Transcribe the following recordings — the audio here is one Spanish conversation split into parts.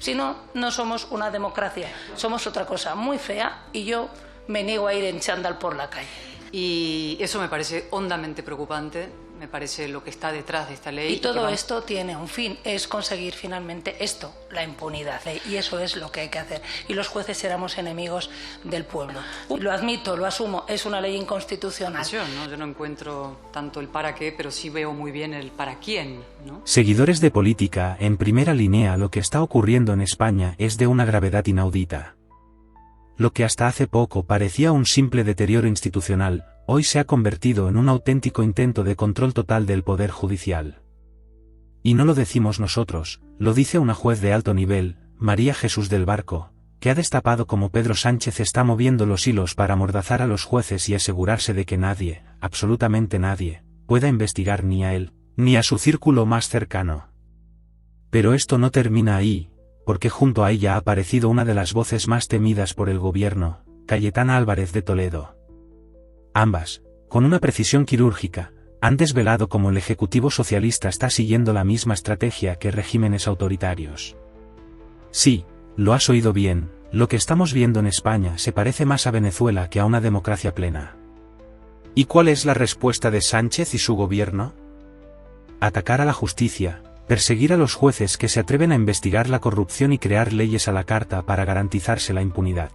Si no, no somos una democracia, somos otra cosa muy fea y yo me niego a ir en chándal por la calle. Y eso me parece hondamente preocupante, me parece lo que está detrás de esta ley. Y todo esto tiene un fin, es conseguir finalmente esto, la impunidad, y eso es lo que hay que hacer. Y los jueces éramos enemigos del pueblo. Lo admito, lo asumo, es una ley inconstitucional. Yo no encuentro tanto el para qué, pero sí veo muy bien el para quién, ¿no? Seguidores de política, en primera línea, lo que está ocurriendo en España es de una gravedad inaudita. Lo que hasta hace poco parecía un simple deterioro institucional, hoy se ha convertido en un auténtico intento de control total del poder judicial. Y no lo decimos nosotros, lo dice una juez de alto nivel, María Jesús del Barco, que ha destapado cómo Pedro Sánchez está moviendo los hilos para amordazar a los jueces y asegurarse de que nadie, absolutamente nadie, pueda investigar ni a él, ni a su círculo más cercano. Pero esto no termina ahí, porque junto a ella ha aparecido una de las voces más temidas por el gobierno, Cayetana Álvarez de Toledo. Ambas, con una precisión quirúrgica, han desvelado cómo el Ejecutivo socialista está siguiendo la misma estrategia que regímenes autoritarios. Sí, lo has oído bien, lo que estamos viendo en España se parece más a Venezuela que a una democracia plena. ¿Y cuál es la respuesta de Sánchez y su gobierno? Atacar a la justicia, perseguir a los jueces que se atreven a investigar la corrupción y crear leyes a la carta para garantizarse la impunidad.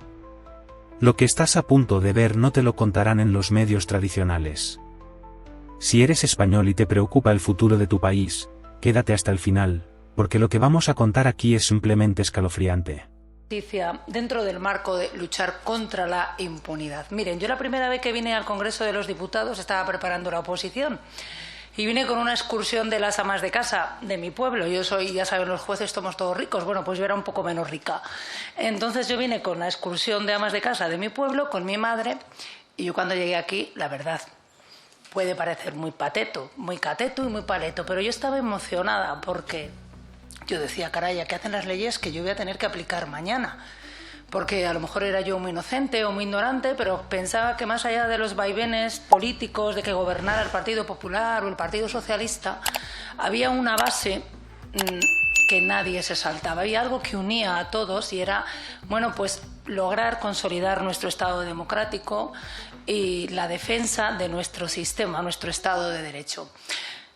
Lo que estás a punto de ver no te lo contarán en los medios tradicionales. Si eres español y te preocupa el futuro de tu país, quédate hasta el final, porque lo que vamos a contar aquí es simplemente escalofriante. Dentro del marco de luchar contra la impunidad. Miren, yo la primera vez que vine al Congreso de los Diputados estaba preparando la oposición. Y vine con una excursión de las amas de casa de mi pueblo. Yo soy, ya saben, los jueces somos todos ricos. Bueno, pues yo era un poco menos rica. Entonces yo vine con la excursión de amas de casa de mi pueblo, con mi madre. Y yo cuando llegué aquí, la verdad, puede parecer muy pateto, muy cateto y muy paleto. Pero yo estaba emocionada porque yo decía, caray, ¿qué hacen las leyes que yo voy a tener que aplicar mañana? Porque a lo mejor era yo muy inocente o muy ignorante, pero pensaba que más allá de los vaivenes políticos, de que gobernara el Partido Popular o el Partido Socialista, había una base que nadie se saltaba. Había algo que unía a todos y era, bueno, pues lograr consolidar nuestro Estado democrático y la defensa de nuestro sistema, nuestro Estado de Derecho.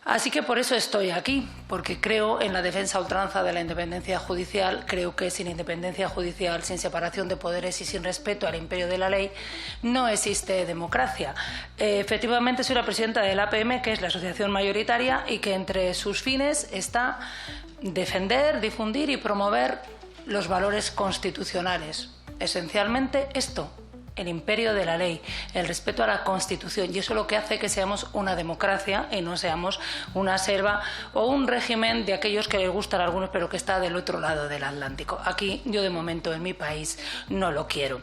Así que por eso estoy aquí, porque creo en la defensa a ultranza de la independencia judicial. Creo que sin independencia judicial, sin separación de poderes y sin respeto al imperio de la ley, no existe democracia. Efectivamente, soy la presidenta del APM, que es la asociación mayoritaria, y que entre sus fines está defender, difundir y promover los valores constitucionales. Esencialmente esto. El imperio de la ley, el respeto a la Constitución, y eso es lo que hace que seamos una democracia y no seamos una selva o un régimen de aquellos que les gustan a algunos pero que está del otro lado del Atlántico. Aquí yo de momento en mi país no lo quiero.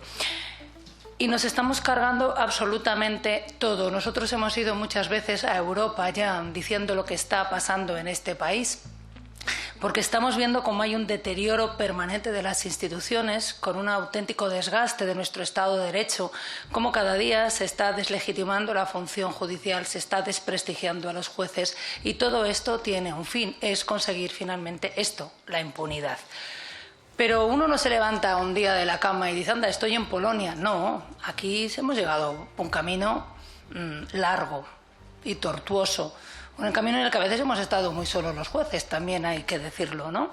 Y nos estamos cargando absolutamente todo. Nosotros hemos ido muchas veces a Europa ya diciendo lo que está pasando en este país, porque estamos viendo cómo hay un deterioro permanente de las instituciones, con un auténtico desgaste de nuestro Estado de Derecho, cómo cada día se está deslegitimando la función judicial, se está desprestigiando a los jueces, y todo esto tiene un fin, es conseguir finalmente esto, la impunidad. Pero uno no se levanta un día de la cama y dice, anda, estoy en Polonia. No, aquí hemos llegado a un camino largo y tortuoso. Un camino en el que a veces hemos estado muy solos los jueces, también hay que decirlo, ¿no?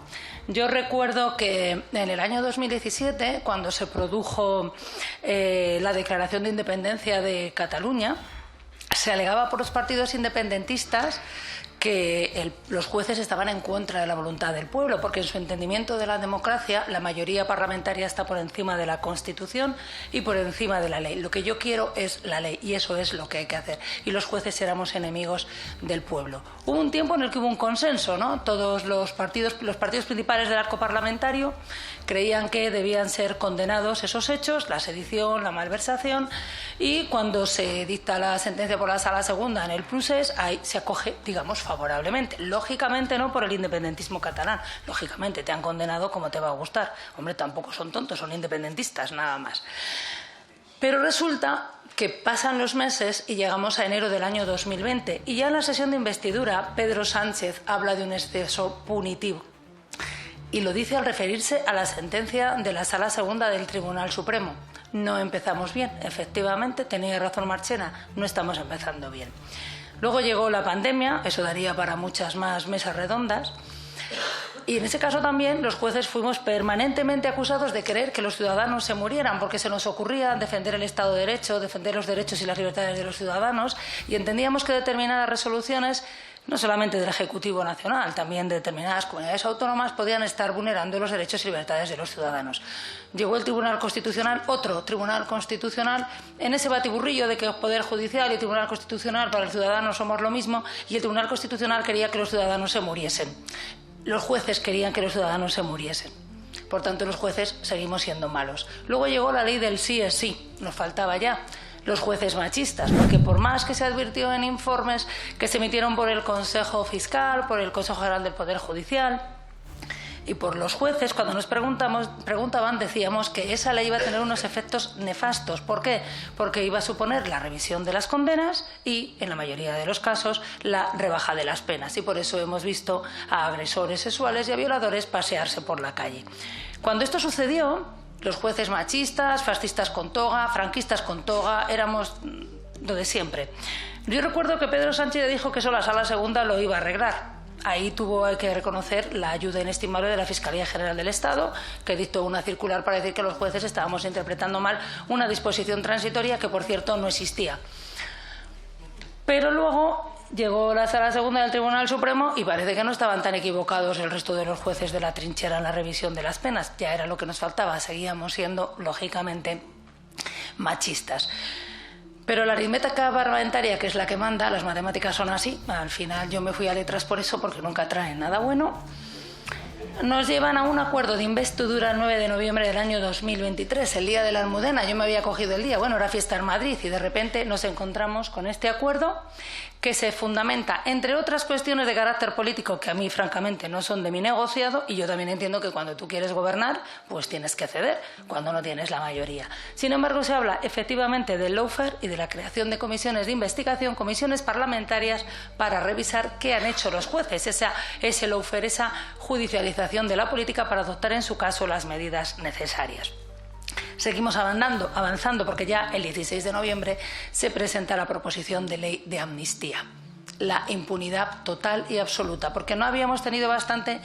Yo recuerdo que en el año 2017, cuando se produjo la declaración de independencia de Cataluña, se alegaba por los partidos independentistas que los jueces estaban en contra de la voluntad del pueblo, porque en su entendimiento de la democracia la mayoría parlamentaria está por encima de la Constitución y por encima de la ley. Lo que yo quiero es la ley y eso es lo que hay que hacer. Y los jueces éramos enemigos del pueblo. Hubo un tiempo en el que hubo un consenso, ¿no? Todos los partidos principales del arco parlamentario creían que debían ser condenados esos hechos, la sedición, la malversación, y cuando se dicta la sentencia por la Sala Segunda en el procés, ahí se acoge, digamos, favorablemente. Lógicamente no por el independentismo catalán. Lógicamente te han condenado como te va a gustar. Hombre, tampoco son tontos, son independentistas, nada más. Pero resulta que pasan los meses y llegamos a enero del año 2020 y ya en la sesión de investidura Pedro Sánchez habla de un exceso punitivo. Y lo dice al referirse a la sentencia de la Sala Segunda del Tribunal Supremo. No empezamos bien, efectivamente, tenía razón Marchena, no estamos empezando bien. Luego llegó la pandemia, eso daría para muchas más mesas redondas. Y en ese caso también los jueces fuimos permanentemente acusados de querer que los ciudadanos se murieran, porque se nos ocurría defender el Estado de Derecho, defender los derechos y las libertades de los ciudadanos, y entendíamos que determinadas resoluciones, no solamente del Ejecutivo Nacional, también de determinadas comunidades autónomas, podían estar vulnerando los derechos y libertades de los ciudadanos. Llegó el Tribunal Constitucional, otro Tribunal Constitucional, en ese batiburrillo de que el Poder Judicial y el Tribunal Constitucional para el ciudadano somos lo mismo, y el Tribunal Constitucional quería que los ciudadanos se muriesen. Los jueces querían que los ciudadanos se muriesen. Por tanto, los jueces seguimos siendo malos. Luego llegó la ley del sí es sí. Nos faltaba ya los jueces machistas, porque por más que se advirtió en informes que se emitieron por el Consejo Fiscal, por el Consejo General del Poder Judicial y por los jueces, cuando nos preguntaban, decíamos que esa ley iba a tener unos efectos nefastos. ¿Por qué? Porque iba a suponer la revisión de las condenas y, en la mayoría de los casos, la rebaja de las penas. Y por eso hemos visto a agresores sexuales y a violadores pasearse por la calle. Cuando esto sucedió, los jueces machistas, fascistas con toga, franquistas con toga, éramos lo de siempre. Yo recuerdo que Pedro Sánchez dijo que eso la Sala Segunda lo iba a arreglar. Ahí tuvo que reconocer la ayuda inestimable de la Fiscalía General del Estado, que dictó una circular para decir que los jueces estábamos interpretando mal una disposición transitoria que, por cierto, no existía. Pero luego llegó la Sala Segunda del Tribunal Supremo y parece que no estaban tan equivocados el resto de los jueces de la trinchera en la revisión de las penas. Ya era lo que nos faltaba, seguíamos siendo, lógicamente, machistas. Pero la aritmética parlamentaria, que es la que manda, las matemáticas son así. Al final yo me fui a letras por eso, porque nunca traen nada bueno. Nos llevan a un acuerdo de investidura el 9 de noviembre del año 2023, el día de la Almudena. Yo me había cogido el día, bueno, era fiesta en Madrid, y de repente nos encontramos con este acuerdo que se fundamenta, entre otras cuestiones de carácter político, que a mí francamente no son de mi negociado, y yo también entiendo que cuando tú quieres gobernar, pues tienes que ceder, cuando no tienes la mayoría. Sin embargo, se habla efectivamente del lawfare y de la creación de comisiones de investigación, comisiones parlamentarias, para revisar qué han hecho los jueces, ese lawfare, esa judicialización de la política, para adoptar en su caso las medidas necesarias. Seguimos avanzando porque ya el 16 de noviembre se presenta la proposición de ley de amnistía. La impunidad total y absoluta, porque no habíamos tenido bastante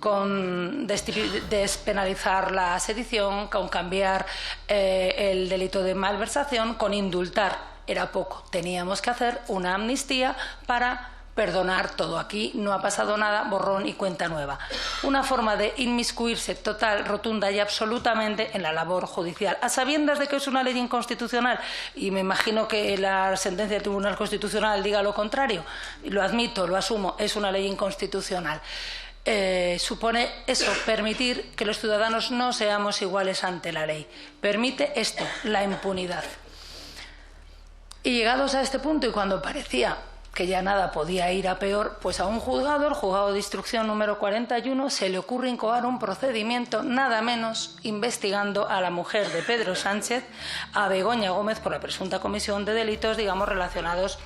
con despenalizar la sedición, con cambiar el delito de malversación, con indultar. Era poco. Teníamos que hacer una amnistía para perdonar todo. Aquí no ha pasado nada, borrón y cuenta nueva. Una forma de inmiscuirse total, rotunda y absolutamente en la labor judicial, a sabiendas de que es una ley inconstitucional, y me imagino que la sentencia del Tribunal Constitucional diga lo contrario. Lo admito, lo asumo, es una ley inconstitucional. Supone eso, permitir que los ciudadanos no seamos iguales ante la ley. Permite esto, la impunidad. Y llegados a este punto, y cuando parecía que ya nada podía ir a peor, pues a un juzgado, el juzgado de instrucción número 41, se le ocurre incoar un procedimiento, nada menos, investigando a la mujer de Pedro Sánchez, a Begoña Gómez, por la presunta comisión de delitos, digamos, relacionados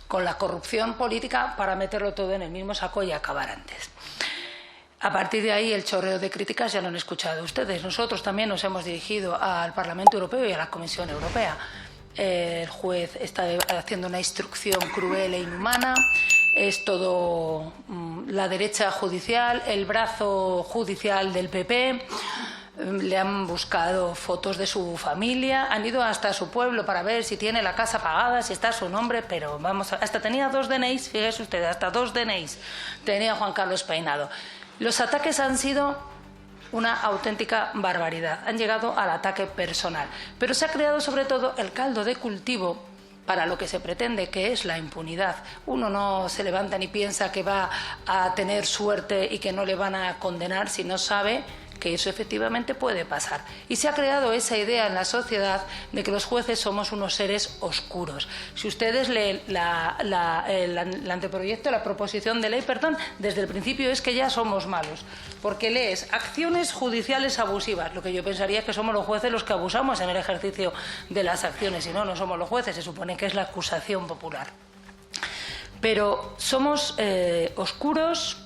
con la corrupción política, para meterlo todo en el mismo saco y acabar antes. A partir de ahí, el chorreo de críticas ya lo han escuchado ustedes. Nosotros también nos hemos dirigido al Parlamento Europeo y a la Comisión Europea. El juez está haciendo una instrucción cruel e inhumana. Es todo la derecha judicial, el brazo judicial del PP. Le han buscado fotos de su familia, han ido hasta su pueblo para ver si tiene la casa pagada, si está su nombre, pero vamos, hasta tenía 2 DNIs, fíjese usted, hasta 2 DNIs tenía Juan Carlos Peinado. Los ataques han sido una auténtica barbaridad. Han llegado al ataque personal. Pero se ha creado sobre todo el caldo de cultivo para lo que se pretende, que es la impunidad. Uno no se levanta ni piensa que va a tener suerte y que no le van a condenar si no sabe que eso efectivamente puede pasar. Y se ha creado esa idea en la sociedad de que los jueces somos unos seres oscuros. Si ustedes leen el anteproyecto, la proposición de ley, desde el principio es que ya somos malos, porque lees acciones judiciales abusivas. Lo que yo pensaría es que somos los jueces los que abusamos en el ejercicio de las acciones, y no somos los jueces, se supone que es la acusación popular. Pero somos oscuros,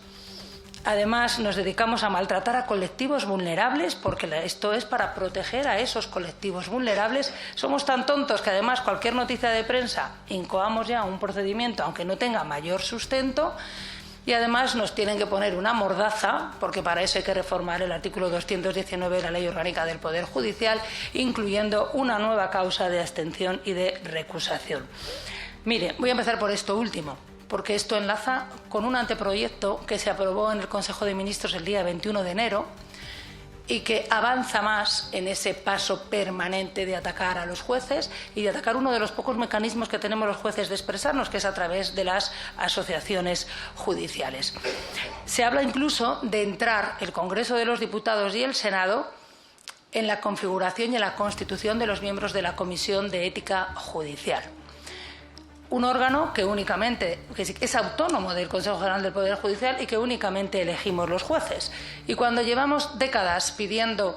Además, nos dedicamos a maltratar a colectivos vulnerables, porque esto es para proteger a esos colectivos vulnerables. Somos tan tontos que además cualquier noticia de prensa incoamos ya un procedimiento, aunque no tenga mayor sustento. Y además nos tienen que poner una mordaza, porque para eso hay que reformar el artículo 219 de la Ley Orgánica del Poder Judicial, incluyendo una nueva causa de abstención y de recusación. Mire, voy a empezar por esto último, porque esto enlaza con un anteproyecto que se aprobó en el Consejo de Ministros el día 21 de enero y que avanza más en ese paso permanente de atacar a los jueces y de atacar uno de los pocos mecanismos que tenemos los jueces de expresarnos, que es a través de las asociaciones judiciales. Se habla incluso de entrar el Congreso de los Diputados y el Senado en la configuración y en la constitución de los miembros de la Comisión de Ética Judicial. Un órgano que es autónomo del Consejo General del Poder Judicial y que únicamente elegimos los jueces. Y cuando llevamos décadas pidiendo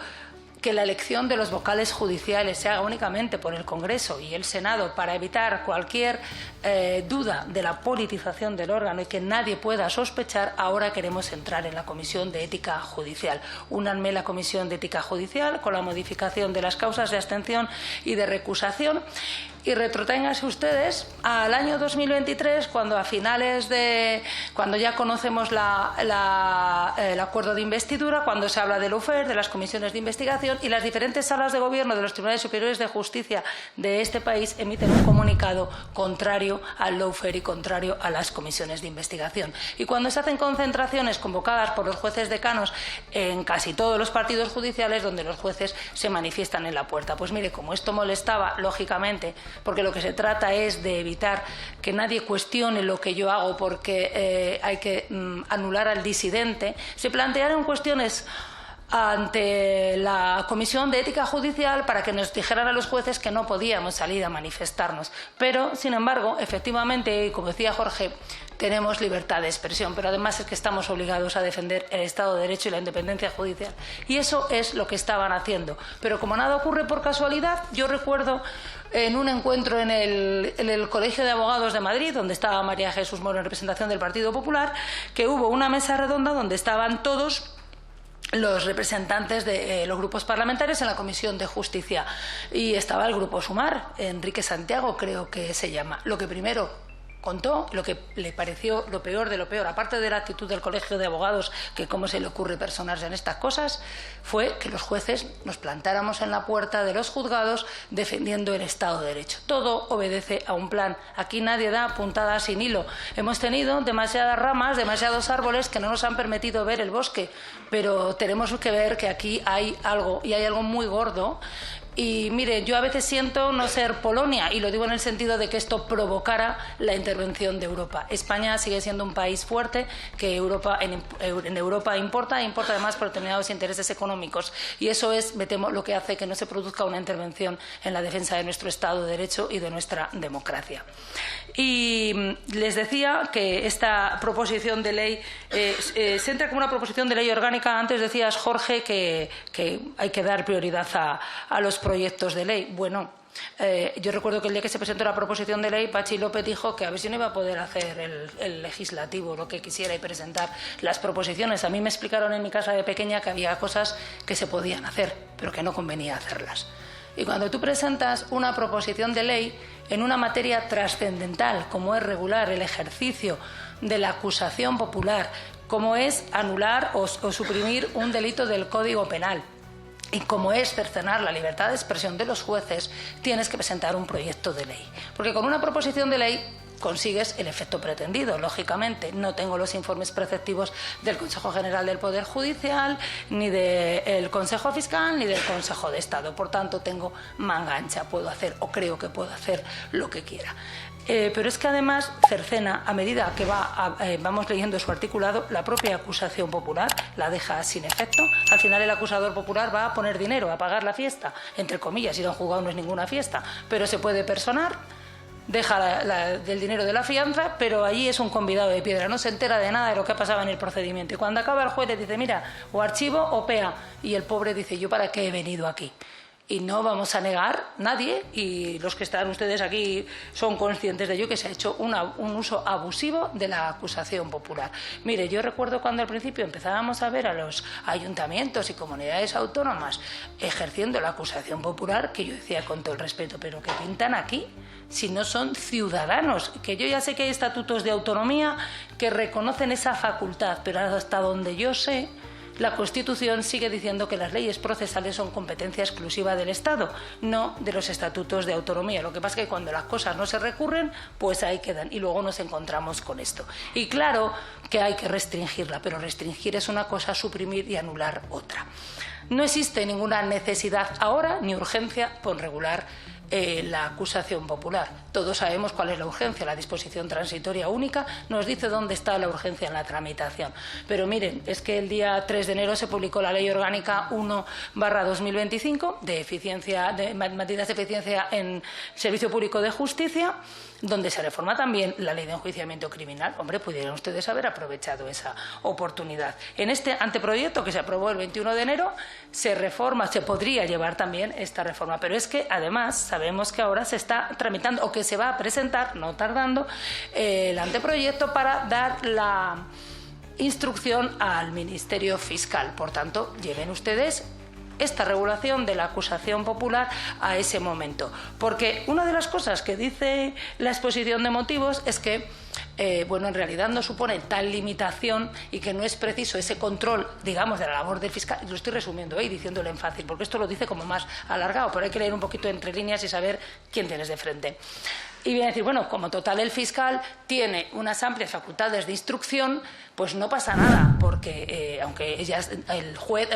que la elección de los vocales judiciales se haga únicamente por el Congreso y el Senado para evitar cualquier duda de la politización del órgano y que nadie pueda sospechar, ahora queremos entrar en la Comisión de Ética Judicial. Únanme la Comisión de Ética Judicial con la modificación de las causas de abstención y de recusación. Y retroténganse ustedes al año 2023, cuando cuando ya conocemos el acuerdo de investidura, cuando se habla del lawfare, de las comisiones de investigación, y las diferentes salas de gobierno de los tribunales superiores de justicia de este país emiten un comunicado contrario al lawfare y contrario a las comisiones de investigación. Y cuando se hacen concentraciones convocadas por los jueces decanos en casi todos los partidos judiciales, donde los jueces se manifiestan en la puerta. Pues mire, como esto molestaba, lógicamente, porque lo que se trata es de evitar que nadie cuestione lo que yo hago, porque hay que anular al disidente, se plantearon cuestiones ante la Comisión de Ética Judicial para que nos dijeran a los jueces que no podíamos salir a manifestarnos. Pero, sin embargo, efectivamente, como decía Jorge, tenemos libertad de expresión, pero además es que estamos obligados a defender el Estado de Derecho y la independencia judicial. Y eso es lo que estaban haciendo. Pero como nada ocurre por casualidad, yo recuerdo en un encuentro en el Colegio de Abogados de Madrid, donde estaba María Jesús Moro en representación del Partido Popular, que hubo una mesa redonda donde estaban todos los representantes de los grupos parlamentarios en la Comisión de Justicia. Y estaba el Grupo Sumar, Enrique Santiago creo que se llama. Lo que primero contó, lo que le pareció lo peor de lo peor, aparte de la actitud del Colegio de Abogados, que cómo se le ocurre personarse en estas cosas, fue que los jueces nos plantáramos en la puerta de los juzgados defendiendo el Estado de Derecho. Todo obedece a un plan. Aquí nadie da puntadas sin hilo. Hemos tenido demasiadas ramas, demasiados árboles que no nos han permitido ver el bosque, pero tenemos que ver que aquí hay algo, y hay algo muy gordo. Y mire, yo a veces siento no ser Polonia, y lo digo en el sentido de que esto provocara la intervención de Europa. España sigue siendo un país fuerte que en Europa importa además por determinados intereses económicos, y eso es, me temo, lo que hace que no se produzca una intervención en la defensa de nuestro Estado de Derecho y de nuestra democracia. Y les decía que esta proposición de ley se entra como una proposición de ley orgánica. Antes decías, Jorge, que hay que dar prioridad a los proyectos de ley. Bueno, yo recuerdo que el día que se presentó la proposición de ley, Patxi López dijo que a ver si no iba a poder hacer el legislativo lo que quisiera y presentar las proposiciones. A mí me explicaron en mi casa de pequeña que había cosas que se podían hacer, pero que no convenía hacerlas. Y cuando tú presentas una proposición de ley en una materia trascendental, como es regular el ejercicio de la acusación popular, como es anular o suprimir un delito del Código Penal, y como es cercenar la libertad de expresión de los jueces, tienes que presentar un proyecto de ley. Porque con una proposición de ley consigues el efecto pretendido, lógicamente. No tengo los informes preceptivos del Consejo General del Poder Judicial, ni del Consejo Fiscal, ni del Consejo de Estado. Por tanto, tengo manga ancha, puedo hacer, o creo que puedo hacer, lo que quiera. Pero es que además cercena, a medida que vamos leyendo su articulado, la propia acusación popular la deja sin efecto. Al final el acusador popular va a poner dinero, a pagar la fiesta, entre comillas, ir a un juzgado no es ninguna fiesta, pero se puede personar, deja del dinero de la fianza, pero allí es un convidado de piedra, no se entera de nada de lo que ha pasado en el procedimiento. Y cuando acaba el juez le dice, mira, o archivo o pea, y el pobre dice, ¿yo para qué he venido aquí? Y no vamos a negar nadie, y los que están ustedes aquí son conscientes de ello, que se ha hecho un uso abusivo de la acusación popular. Mire, yo recuerdo cuando al principio empezábamos a ver a los ayuntamientos y comunidades autónomas ejerciendo la acusación popular, que yo decía con todo el respeto, pero ¿qué pintan aquí? Si no son ciudadanos, que yo ya sé que hay estatutos de autonomía que reconocen esa facultad, pero hasta donde yo sé, la Constitución sigue diciendo que las leyes procesales son competencia exclusiva del Estado, no de los estatutos de autonomía. Lo que pasa es que cuando las cosas no se recurren, pues ahí quedan y luego nos encontramos con esto. Y claro que hay que restringirla, pero restringir es una cosa, suprimir y anular otra. No existe ninguna necesidad ahora ni urgencia por regular la acusación popular. Todos sabemos cuál es la urgencia. La disposición transitoria única nos dice dónde está la urgencia en la tramitación. Pero miren, es que el día 3 de enero se publicó la Ley Orgánica 1/2025 de medidas de eficiencia en Servicio Público de Justicia, donde se reforma también la Ley de Enjuiciamiento Criminal. Hombre, pudieran ustedes haber aprovechado esa oportunidad. En este anteproyecto que se aprobó el 21 de enero se reforma, se podría llevar también esta reforma, pero es que además sabemos que ahora se está tramitando o que se va a presentar, no tardando, el anteproyecto para dar la instrucción al Ministerio Fiscal. Por tanto, lleven ustedes esta regulación de la acusación popular a ese momento. Porque una de las cosas que dice la exposición de motivos es que en realidad no supone tal limitación y que no es preciso ese control, digamos, de la labor del fiscal. Lo estoy resumiendo y diciéndolo en fácil, porque esto lo dice como más alargado, pero hay que leer un poquito entre líneas y saber quién tienes de frente. Y viene a decir, bueno, como total el fiscal tiene unas amplias facultades de instrucción, pues no pasa nada, porque aunque el juez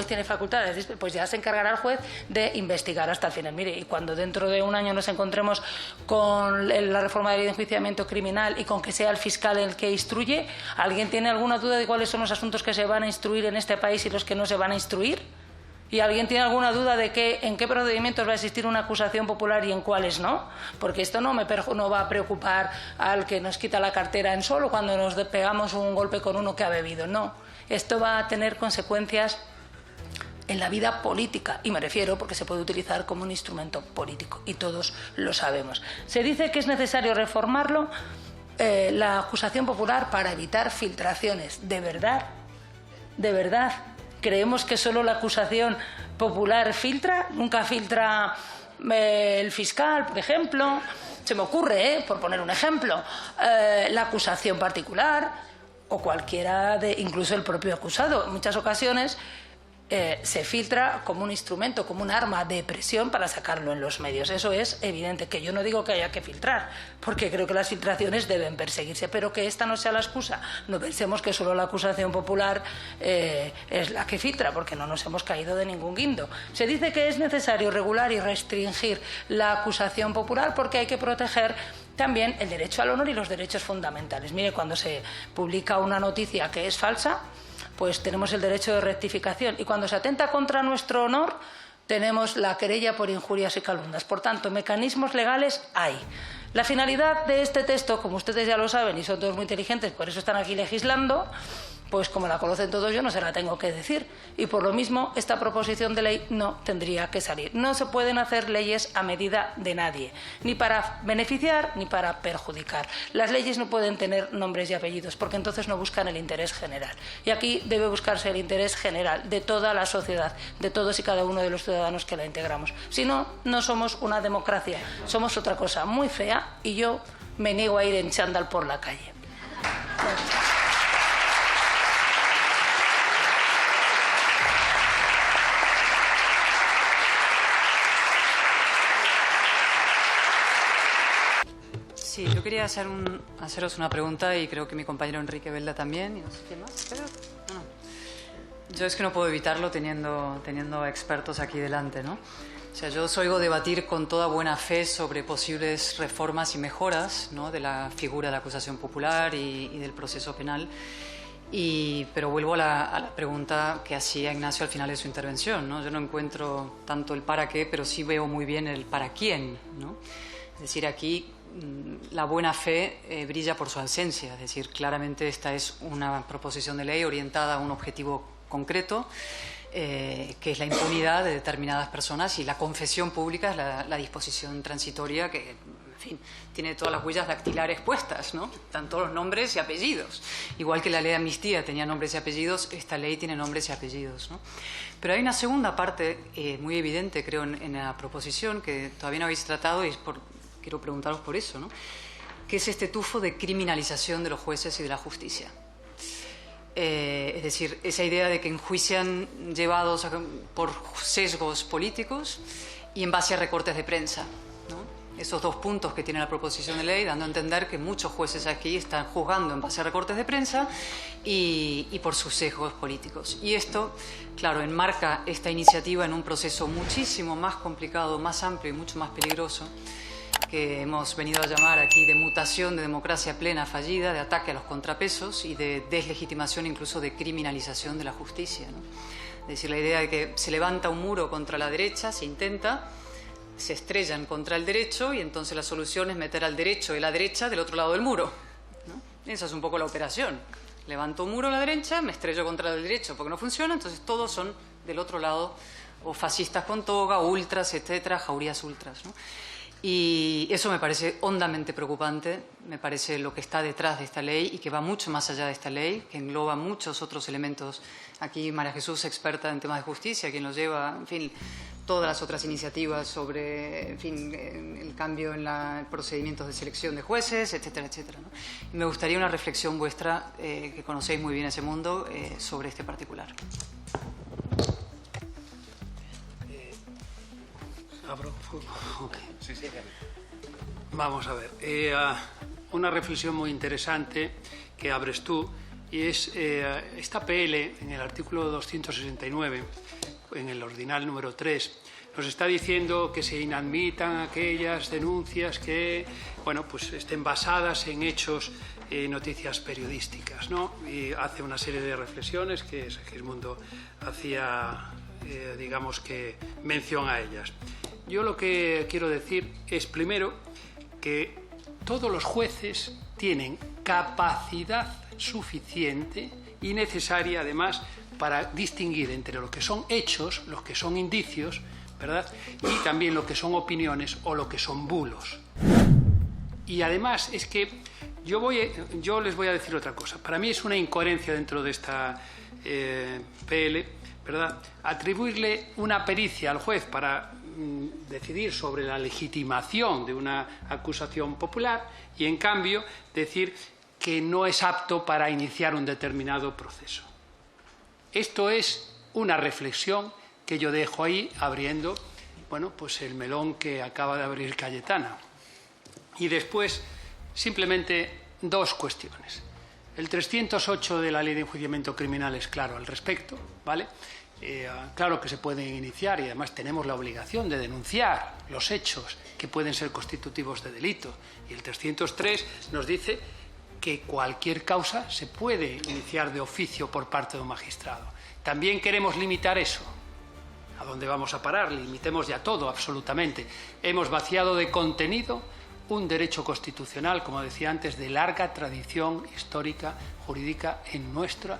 tiene facultades, pues ya se encargará el juez de investigar hasta el final. Mire, y cuando dentro de un año nos encontremos con la reforma de ley de enjuiciamiento criminal y con que sea el fiscal el que instruye, ¿alguien tiene alguna duda de cuáles son los asuntos que se van a instruir en este país y los que no se van a instruir? ¿Y alguien tiene alguna duda de en qué procedimientos va a existir una acusación popular y en cuáles no? Porque esto no va a preocupar al que nos quita la cartera en solo cuando nos pegamos un golpe con uno que ha bebido. No, esto va a tener consecuencias en la vida política, y me refiero porque se puede utilizar como un instrumento político, y todos lo sabemos. Se dice que es necesario reformarlo, la acusación popular, para evitar filtraciones. ¿De verdad? ¿De verdad? ¿Creemos que solo la acusación popular filtra? ¿Nunca filtra el fiscal, por ejemplo? Se me ocurre, por poner un ejemplo, la acusación particular o cualquiera incluso el propio acusado. En muchas ocasiones se filtra como un instrumento, como un arma de presión para sacarlo en los medios. Eso es evidente, que yo no digo que haya que filtrar, porque creo que las filtraciones deben perseguirse, pero que esta no sea la excusa. No pensemos que solo la acusación popular es la que filtra, porque no nos hemos caído de ningún guindo. Se dice que es necesario regular y restringir la acusación popular porque hay que proteger también el derecho al honor y los derechos fundamentales. Mire, cuando se publica una noticia que es falsa, pues tenemos el derecho de rectificación, y cuando se atenta contra nuestro honor tenemos la querella por injurias y calumnias. Por tanto, mecanismos legales hay. La finalidad de este texto, como ustedes ya lo saben y son todos muy inteligentes, por eso están aquí legislando, pues como la conocen todos, yo no se la tengo que decir, y por lo mismo esta proposición de ley no tendría que salir. No se pueden hacer leyes a medida de nadie, ni para beneficiar ni para perjudicar. Las leyes no pueden tener nombres y apellidos, porque entonces no buscan el interés general, y aquí debe buscarse el interés general de toda la sociedad, de todos y cada uno de los ciudadanos que la integramos. Si no, no somos una democracia, somos otra cosa muy fea, y yo me niego a ir en chándal por la calle. Sí, yo quería haceros una pregunta, y creo que mi compañero Enrique Belda también, y no sé quién más, pero no. Yo es que no puedo evitarlo teniendo expertos aquí delante, ¿no? O sea, yo os oigo debatir con toda buena fe sobre posibles reformas y mejoras, ¿no?, de la figura de la acusación popular y del proceso penal. Pero vuelvo a la pregunta que hacía Ignacio al final de su intervención, ¿no? Yo no encuentro tanto el para qué, pero sí veo muy bien el para quién, ¿no? Es decir, aquí la buena fe brilla por su ausencia. Es decir, claramente esta es una proposición de ley orientada a un objetivo concreto, que es la impunidad de determinadas personas, y la confesión pública es la disposición transitoria que, en fin, tiene todas las huellas dactilares puestas, ¿no? Están todos los nombres y apellidos. Igual que la ley de amnistía tenía nombres y apellidos, esta ley tiene nombres y apellidos, ¿no? Pero hay una segunda parte muy evidente, creo, en la proposición, que todavía no habéis tratado, y quiero preguntaros por eso, ¿no? Que es este tufo de criminalización de los jueces y de la justicia. Es decir, esa idea de que enjuician llevados por sesgos políticos y en base a recortes de prensa, ¿no? Esos dos puntos que tiene la proposición de ley, dando a entender que muchos jueces aquí están juzgando en base a recortes de prensa y por sus sesgos políticos. Y esto, claro, enmarca esta iniciativa en un proceso muchísimo más complicado, más amplio y mucho más peligroso, que hemos venido a llamar aquí de mutación de democracia plena fallida, de ataque a los contrapesos y de deslegitimación, incluso de criminalización de la justicia, ¿no? Es decir, la idea de que se levanta un muro contra la derecha, se intenta, se estrellan contra el derecho, y entonces la solución es meter al derecho y la derecha del otro lado del muro, ¿no? Esa es un poco la operación. Levanto un muro a la derecha, me estrello contra el derecho porque no funciona, entonces todos son del otro lado, o fascistas con toga, o ultras, etcétera, jaurías ultras, ¿no? Y eso me parece hondamente preocupante, me parece lo que está detrás de esta ley y que va mucho más allá de esta ley, que engloba muchos otros elementos. Aquí María Jesús, experta en temas de justicia, quien nos lleva, en fin, todas las otras iniciativas sobre, en fin, el cambio en los procedimientos de selección de jueces, etcétera, etcétera, ¿no? Y me gustaría una reflexión vuestra, que conocéis muy bien ese mundo, sobre este particular. Okay. Sí. Vamos a ver, una reflexión muy interesante que abres tú, y es esta PL en el artículo 269, en el ordinal número 3, nos está diciendo que se inadmitan aquellas denuncias que, bueno, pues estén basadas en hechos, noticias periodísticas, ¿no? Y hace una serie de reflexiones que Segismundo hacía, digamos que mención a ellas. Yo lo que quiero decir es, primero, que todos los jueces tienen capacidad suficiente y necesaria, además, para distinguir entre lo que son hechos, los que son indicios, ¿verdad?, y también lo que son opiniones o lo que son bulos. Y además es que yo les voy a decir otra cosa. Para mí es una incoherencia dentro de esta PL, ¿verdad?, atribuirle una pericia al juez para decidir sobre la legitimación de una acusación popular y, en cambio, decir que no es apto para iniciar un determinado proceso. Esto es una reflexión que yo dejo ahí abriendo, bueno, pues el melón que acaba de abrir Cayetana. Y después, simplemente dos cuestiones. El 308 de la Ley de Enjuiciamiento Criminal es claro al respecto, ¿vale? Claro que se pueden iniciar, y además tenemos la obligación de denunciar los hechos que pueden ser constitutivos de delito. Y el 303 nos dice que cualquier causa se puede iniciar de oficio por parte de un magistrado. También queremos limitar eso. ¿A dónde vamos a parar? Limitemos ya todo, absolutamente. Hemos vaciado de contenido un derecho constitucional, como decía antes, de larga tradición histórica, jurídica en nuestro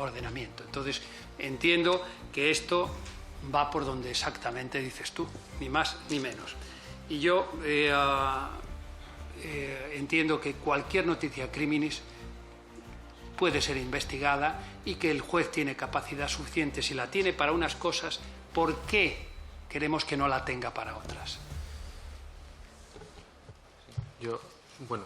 ordenamiento. Entonces, entiendo que esto va por donde exactamente dices tú, ni más ni menos. Y yo entiendo que cualquier noticia criminis puede ser investigada y que el juez tiene capacidad suficiente. Si la tiene para unas cosas, ¿por qué queremos que no la tenga para otras? Bueno,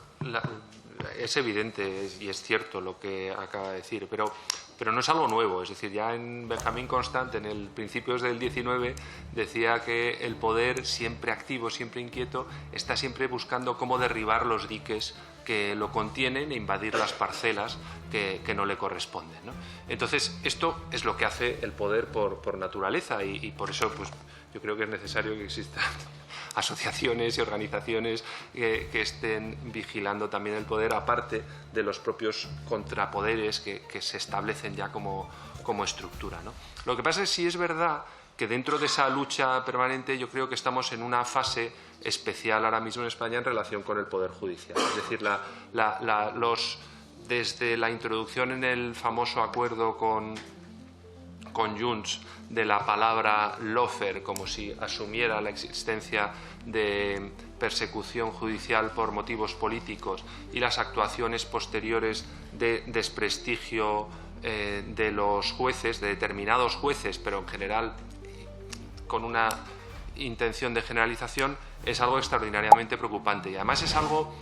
es evidente y es cierto lo que acaba de decir, pero no es algo nuevo. Es decir, ya en Benjamín Constant, en el Principios del 19, decía que el poder, siempre activo, siempre inquieto, está siempre buscando cómo derribar los diques que lo contienen e invadir las parcelas que no le corresponden, ¿no? Entonces, esto es lo que hace el poder por naturaleza, y por eso, pues, yo creo que es necesario que existan asociaciones y organizaciones que estén vigilando también el poder, aparte de los propios contrapoderes que se establecen ya como estructura, ¿no? Lo que pasa es, sí es verdad que dentro de esa lucha permanente yo creo que estamos en una fase especial ahora mismo en España en relación con el Poder Judicial. Es decir, desde la introducción en el famoso acuerdo con conjunts de la palabra lawfare, como si asumiera la existencia de persecución judicial por motivos políticos, y las actuaciones posteriores de desprestigio de los jueces, de determinados jueces, pero en general con una intención de generalización, es algo extraordinariamente preocupante. Y además es algo,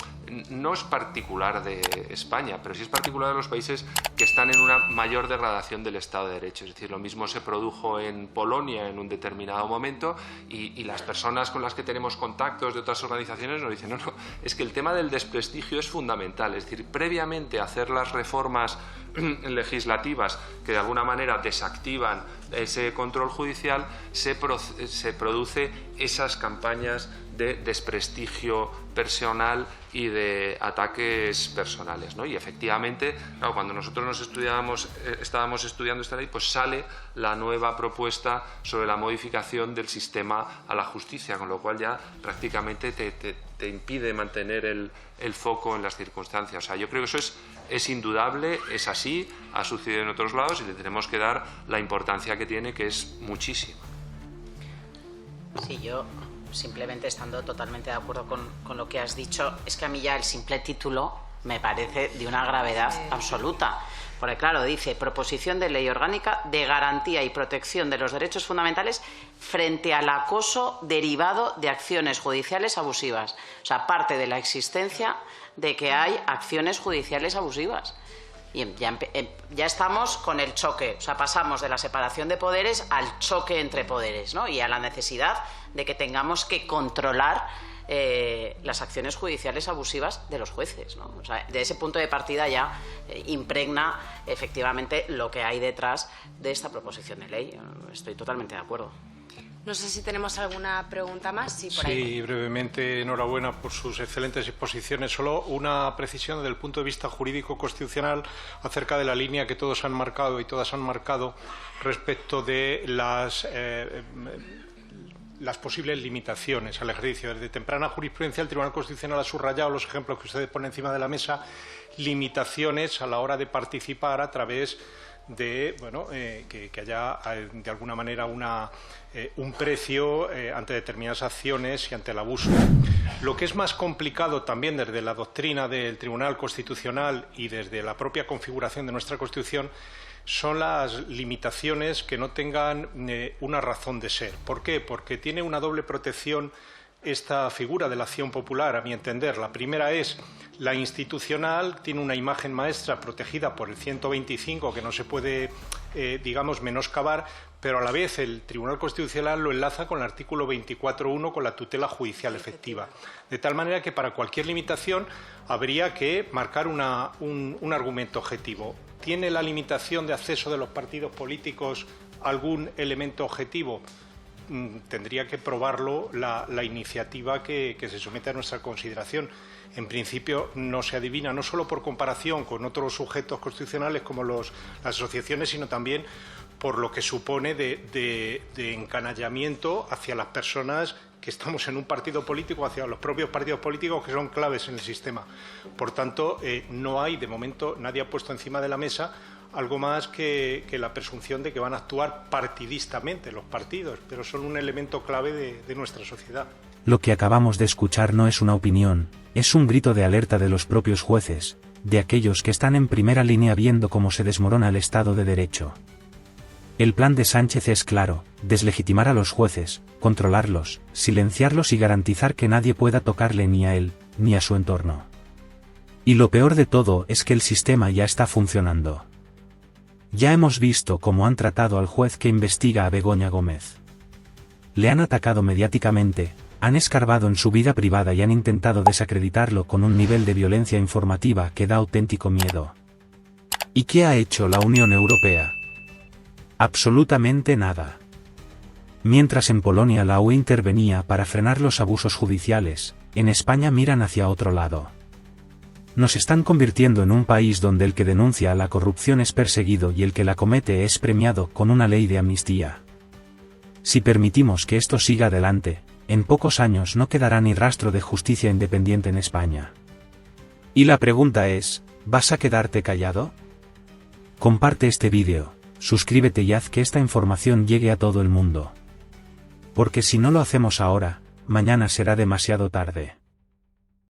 no es particular de España, pero sí es particular de los países que están en una mayor degradación del Estado de Derecho. Es decir, lo mismo se produjo en Polonia en un determinado momento, y las personas con las que tenemos contactos de otras organizaciones nos dicen, no, es que el tema del desprestigio es fundamental. Es decir, previamente a hacer las reformas legislativas que de alguna manera desactivan ese control judicial, se produce esas campañas de desprestigio personal y de ataques personales, ¿no? Y efectivamente, claro, cuando nosotros estábamos estudiando esta ley, pues sale la nueva propuesta sobre la modificación del sistema a la justicia, con lo cual ya prácticamente te impide mantener el foco en las circunstancias. O sea, yo creo que eso es indudable, es así, ha sucedido en otros lados y le tenemos que dar la importancia que tiene, que es muchísima. Sí, yo simplemente estando totalmente de acuerdo con lo que has dicho, es que a mí ya el simple título me parece de una gravedad absoluta. Porque claro, dice proposición de ley orgánica de garantía y protección de los derechos fundamentales frente al acoso derivado de acciones judiciales abusivas. O sea, parte de la existencia de que hay acciones judiciales abusivas. Y ya estamos con el choque, o sea, pasamos de la separación de poderes al choque entre poderes, ¿no? Y a la necesidad de que tengamos que controlar las acciones judiciales abusivas de los jueces, ¿no? O sea, de ese punto de partida ya impregna efectivamente lo que hay detrás de esta proposición de ley. Estoy totalmente de acuerdo. No sé si tenemos alguna pregunta más. Sí, por ahí. Sí, brevemente, enhorabuena por sus excelentes exposiciones. Solo una precisión desde el punto de vista jurídico-constitucional acerca de la línea que todos han marcado y todas han marcado respecto de las posibles limitaciones al ejercicio. Desde temprana jurisprudencia el Tribunal Constitucional ha subrayado los ejemplos que ustedes ponen encima de la mesa, limitaciones a la hora de participar a través de que haya de alguna manera un precio ante determinadas acciones y ante el abuso. Lo que es más complicado también desde la doctrina del Tribunal Constitucional y desde la propia configuración de nuestra Constitución son las limitaciones que no tengan una razón de ser. ¿Por qué? Porque tiene una doble protección esta figura de la acción popular, a mi entender. La primera es la institucional, tiene una imagen maestra protegida por el 125 que no se puede, menoscabar, pero a la vez el Tribunal Constitucional lo enlaza con el artículo 24.1 con la tutela judicial efectiva. De tal manera que para cualquier limitación habría que marcar un argumento objetivo. ¿Tiene la limitación de acceso de los partidos políticos algún elemento objetivo? Tendría que probarlo la iniciativa que se somete a nuestra consideración. En principio no se adivina, no solo por comparación con otros sujetos constitucionales como las asociaciones, sino también por lo que supone de encanallamiento hacia las personas que estamos en un partido político, hacia los propios partidos políticos que son claves en el sistema. Por tanto, no hay, de momento, nadie ha puesto encima de la mesa algo más que la presunción de que van a actuar partidistamente los partidos, pero son un elemento clave de nuestra sociedad. Lo que acabamos de escuchar no es una opinión, es un grito de alerta de los propios jueces, de aquellos que están en primera línea viendo cómo se desmorona el Estado de Derecho. El plan de Sánchez es claro: deslegitimar a los jueces, controlarlos, silenciarlos y garantizar que nadie pueda tocarle ni a él, ni a su entorno. Y lo peor de todo es que el sistema ya está funcionando. Ya hemos visto cómo han tratado al juez que investiga a Begoña Gómez. Le han atacado mediáticamente, han escarbado en su vida privada y han intentado desacreditarlo con un nivel de violencia informativa que da auténtico miedo. ¿Y qué ha hecho la Unión Europea? Absolutamente nada. Mientras en Polonia la UE intervenía para frenar los abusos judiciales, en España miran hacia otro lado. Nos están convirtiendo en un país donde el que denuncia la corrupción es perseguido y el que la comete es premiado con una ley de amnistía. Si permitimos que esto siga adelante, en pocos años no quedará ni rastro de justicia independiente en España. Y la pregunta es, ¿vas a quedarte callado? Comparte este vídeo, suscríbete y haz que esta información llegue a todo el mundo. Porque si no lo hacemos ahora, mañana será demasiado tarde.